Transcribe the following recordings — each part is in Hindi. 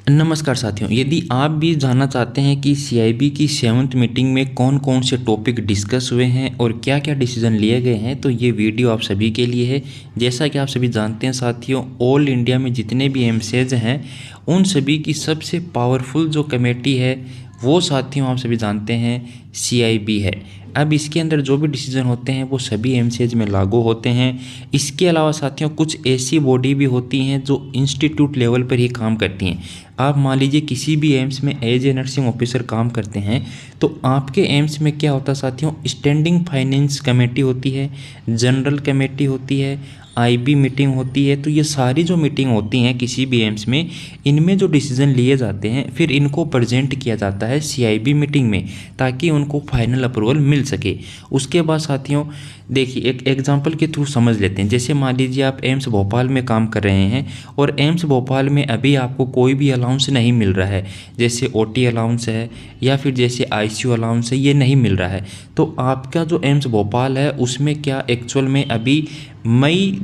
नमस्कार साथियों, यदि आप भी जानना चाहते हैं कि सीआईबी की 7th मीटिंग में कौन कौन से टॉपिक डिस्कस हुए हैं और क्या क्या डिसीजन लिए गए हैं, तो ये वीडियो आप सभी के लिए है। जैसा कि आप सभी जानते हैं साथियों, ऑल इंडिया में जितने भी एमसीएज हैं उन सभी की सबसे पावरफुल जो कमेटी है वो साथियों आप सभी जानते हैं सीआईबी है। अब इसके अंदर जो भी डिसीजन होते हैं वो सभी एमसीएज में लागू होते हैं। इसके अलावा साथियों कुछ ऐसी बॉडी भी होती हैं जो इंस्टीट्यूट लेवल पर ही काम करती हैं। आप मान लीजिए किसी भी एम्स में एज ए नर्सिंग ऑफिसर काम करते हैं तो आपके एम्स में क्या होता है साथियों, स्टैंडिंग फाइनेंस कमेटी होती है, जनरल कमेटी होती है, आईबी मीटिंग होती है। तो ये सारी जो मीटिंग होती हैं किसी भी एम्स में, इनमें जो डिसीजन लिए जाते हैं फिर इनको प्रेजेंट किया जाता है सीआईबी मीटिंग में ताकि उनको फाइनल अप्रूवल मिल सके। उसके बाद साथियों देखिए एक एग्जांपल के थ्रू समझ लेते हैं। जैसे मान लीजिए आप एम्स भोपाल में काम कर रहे हैं और एम्स भोपाल में अभी आपको कोई भी अलाउंस नहीं मिल रहा है, जैसे ओटी अलाउंस है या फिर जैसे आईसीयू अलाउंस है, ये नहीं मिल रहा है। तो आपका जो एम्स भोपाल है उसमें क्या एक्चुअल में अभी मई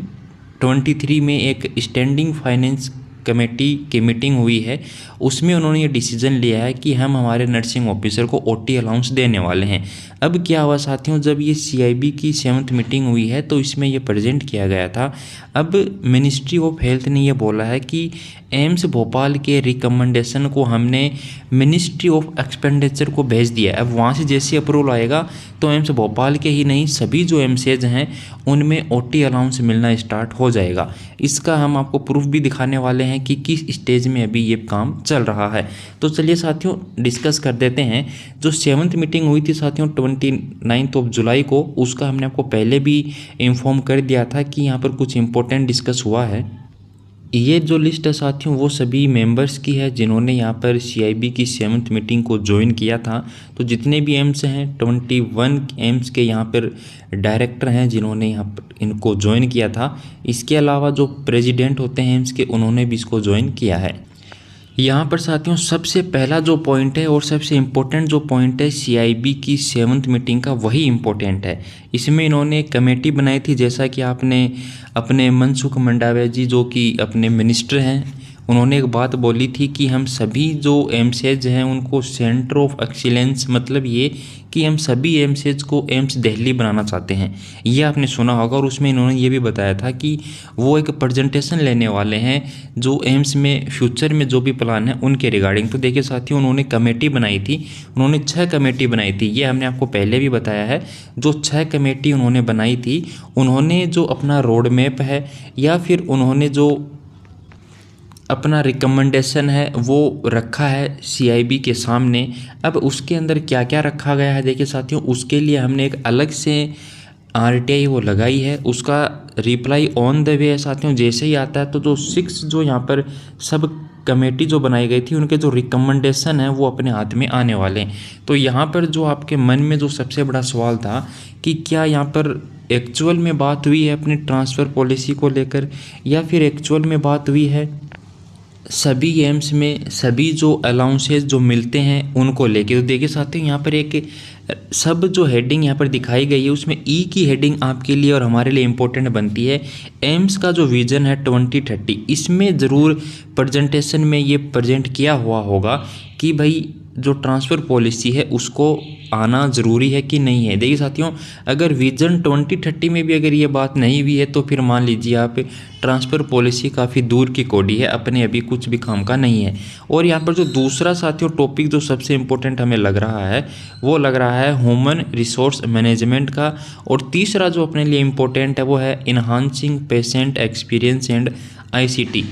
23 में एक स्टैंडिंग फाइनेंस कमेटी की मीटिंग हुई है, उसमें उन्होंने ये डिसीजन लिया है कि हम हमारे नर्सिंग ऑफिसर को ओटी अलाउंस देने वाले हैं। अब क्या हुआ साथियों, जब ये सीआईबी की 7th मीटिंग हुई है तो इसमें ये प्रेजेंट किया गया था। अब मिनिस्ट्री ऑफ हेल्थ ने ये बोला है कि एम्स भोपाल के रिकमेंडेशन को हमने मिनिस्ट्री ऑफ एक्सपेंडिचर को भेज दिया है। अब वहाँ से जैसे अप्रूवल आएगा तो एम्स भोपाल के ही नहीं सभी जो एमसीएज हैं उनमें ओटी अलाउंस मिलना स्टार्ट हो जाएगा। इसका हम आपको प्रूफ भी दिखाने वाले हैं कि किस स्टेज में अभी ये काम चल रहा है। तो चलिए साथियों डिस्कस कर देते हैं। जो 7th मीटिंग हुई थी साथियों 29 जुलाई को, उसका हमने आपको पहले भी इन्फॉर्म कर दिया था कि यहाँ पर कुछ इंपॉर्टेंट डिस्कस हुआ है। ये जो लिस्ट है साथियों वो सभी मेंबर्स की है जिन्होंने यहाँ पर सीआईबी की 7th मीटिंग को ज्वाइन किया था। तो जितने भी एम्स हैं 21 एम्स के यहाँ पर डायरेक्टर हैं जिन्होंने यहाँ पर इनको ज्वाइन किया था। इसके अलावा जो प्रेसिडेंट होते हैं एम्स के उन्होंने भी इसको ज्वाइन किया है। यहाँ पर साथियों सबसे पहला जो पॉइंट है और सबसे इम्पोर्टेंट जो पॉइंट है सीआईबी की 7th मीटिंग का, वही इम्पोर्टेंट है। इसमें इन्होंने एक कमेटी बनाई थी, जैसा कि आपने अपने मनसुख मंडाविया जी जो कि अपने मिनिस्टर हैं, उन्होंने एक बात बोली थी कि हम सभी जो एमसीएच हैं उनको सेंटर ऑफ एक्सीलेंस, मतलब ये कि हम सभी एमसीएच को एम्स दिल्ली बनाना चाहते हैं, ये आपने सुना होगा। और उसमें इन्होंने ये भी बताया था कि वो एक प्रेजेंटेशन लेने वाले हैं जो एम्स में फ्यूचर में जो भी प्लान है उनके रिगार्डिंग। तो देखिए साथियों उन्होंने कमेटी बनाई थी, उन्होंने 6 कमेटी बनाई थी, ये हमने आपको पहले भी बताया है। जो 6 कमेटी उन्होंने बनाई थी, उन्होंने जो अपना रोड मैप है या फिर उन्होंने जो अपना रिकमेंडेशन है वो रखा है सीआईबी के सामने। अब उसके अंदर क्या क्या रखा गया है देखिए साथियों, उसके लिए हमने एक अलग से आरटीआई वो लगाई है, उसका रिप्लाई ऑन द वे है साथियों। जैसे ही आता है तो जो 6 जो यहाँ पर सब कमेटी जो बनाई गई थी उनके जो रिकमेंडेशन है वो अपने हाथ में आने वाले हैं। तो यहाँ पर जो आपके मन में जो सबसे बड़ा सवाल था कि क्या यहाँ पर एक्चुअल में बात हुई है अपनी ट्रांसफ़र पॉलिसी को लेकर या फिर एक्चुअल में बात हुई है सभी एम्स में सभी जो अलाउंसेस जो मिलते हैं उनको लेके। तो देखिए साथियों यहाँ पर एक सब जो हेडिंग यहाँ पर दिखाई गई है उसमें ई की हेडिंग आपके लिए और हमारे लिए इम्पोर्टेंट बनती है। एम्स का जो विजन है 2030, इसमें ज़रूर प्रेजेंटेशन में ये प्रेजेंट किया हुआ होगा कि भाई जो ट्रांसफ़र पॉलिसी है उसको आना ज़रूरी है कि नहीं है। देखिए साथियों अगर विजन 2030 में भी अगर ये बात नहीं हुई है तो फिर मान लीजिए आप ट्रांसफ़र पॉलिसी काफ़ी दूर की कौड़ी है, अपने अभी कुछ भी काम का नहीं है। और यहाँ पर जो दूसरा साथियों टॉपिक जो सबसे इम्पोर्टेंट हमें लग रहा है वो लग रहा है ह्यूमन रिसोर्स मैनेजमेंट का। और तीसरा जो अपने लिए इम्पोर्टेंट है वो है enhancing patient experience and ICT.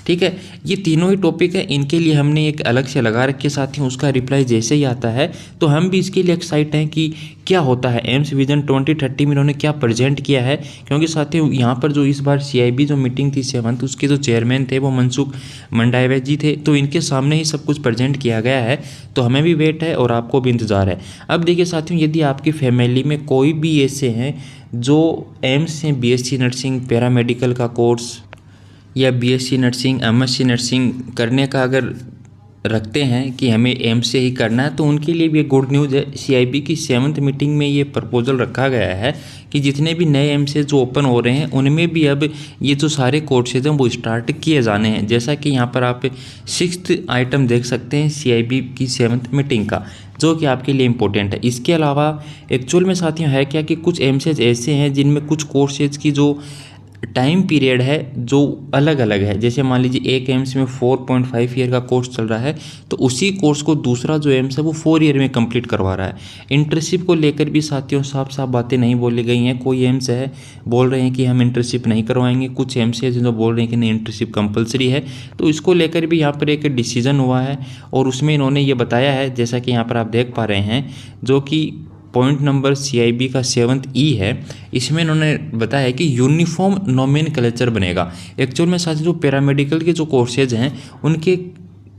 ठीक है, ये तीनों ही टॉपिक है, इनके लिए हमने एक अलग से लगा रखे साथियों। उसका रिप्लाई जैसे ही आता है तो हम भी इसके लिए एक्साइट हैं कि क्या होता है एम्स विजन 2030 में इन्होंने क्या प्रेजेंट किया है। क्योंकि साथियों यहाँ पर जो इस बार सीआईबी जो मीटिंग थी 7th, उसके जो चेयरमैन थे वो मनसुख मंडाविया जी थे, तो इनके सामने ही सब कुछ प्रेजेंट किया गया है। तो हमें भी वेट है और आपको भी इंतज़ार है। अब देखिए साथियों यदि आपकी फैमिली में कोई भी ऐसे हैं जो एम्स से बीएससी नर्सिंग, पैरामेडिकल का कोर्स या बीएससी नर्सिंग, एमएससी नर्सिंग करने का अगर रखते हैं कि हमें एम्स से ही करना है, तो उनके लिए भी एक गुड न्यूज़ है। सीआईबी की 7th मीटिंग में ये प्रपोजल रखा गया है कि जितने भी नए एम्स जो ओपन हो रहे हैं उनमें भी अब ये जो सारे कोर्सेज हैं वो स्टार्ट किए जाने हैं। जैसा कि यहाँ पर आप 6th आइटम देख सकते हैं सीआईबी की 7th मीटिंग का, जो कि आपके लिए इम्पोर्टेंट है। इसके अलावा एक्चुअल में साथियों है क्या कि कुछ एम्सेज ऐसे हैं जिनमें कुछ कोर्सेज की जो टाइम पीरियड है जो अलग अलग है। जैसे मान लीजिए एक एम्स में 4.5 ईयर का कोर्स चल रहा है, तो उसी कोर्स को दूसरा जो एम्स है वो 4 ईयर में कंप्लीट करवा रहा है। इंटर्नशिप को लेकर भी साथियों साफ साफ बातें नहीं बोली गई हैं। कोई एम्स है बोल रहे हैं कि हम इंटर्नशिप नहीं करवाएंगे, कुछ एम्स है जो बोल रहे हैं कि नहीं इंटर्नशिप कंपलसरी है। तो इसको लेकर भी यहाँ पर एक डिसीजन हुआ है और उसमें इन्होंने ये बताया है, जैसा कि यहाँ पर आप देख पा रहे हैं, जो कि पॉइंट नंबर सीआईबी का 7th ई है। इसमें इन्होंने बताया कि यूनिफॉर्म नोमेनक्लेचर बनेगा। एक्चुअल में साथ जो पैरामेडिकल के जो कोर्सेज हैं उनके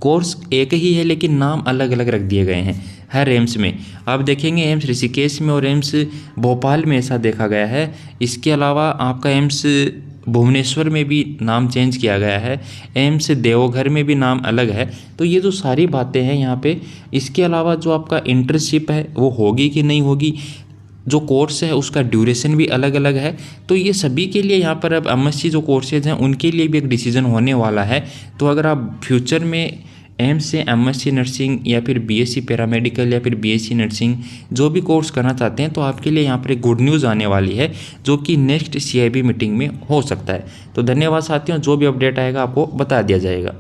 कोर्स एक ही है लेकिन नाम अलग अलग रख दिए गए हैं हर एम्स में। आप देखेंगे एम्स ऋषिकेश में और एम्स भोपाल में ऐसा देखा गया है। इसके अलावा आपका एम्स भुवनेश्वर में भी नाम चेंज किया गया है, एम्स देवघर में भी नाम अलग है। तो ये जो सारी बातें हैं यहाँ पे, इसके अलावा जो आपका इंटर्नशिप है वो होगी कि नहीं होगी, जो कोर्स है उसका ड्यूरेशन भी अलग अलग है। तो ये सभी के लिए यहाँ पर अब एमएससी जो कोर्सेज हैं उनके लिए भी एक डिसीजन होने वाला है। तो अगर आप फ्यूचर में एम्स से एमएससी नर्सिंग या फिर बीएससी पैरामेडिकल या फिर बीएससी नर्सिंग जो भी कोर्स करना चाहते हैं, तो आपके लिए यहाँ पर एक गुड न्यूज़ आने वाली है जो कि नेक्स्ट सीआईबी मीटिंग में हो सकता है। तो धन्यवाद साथियों, जो भी अपडेट आएगा आपको बता दिया जाएगा।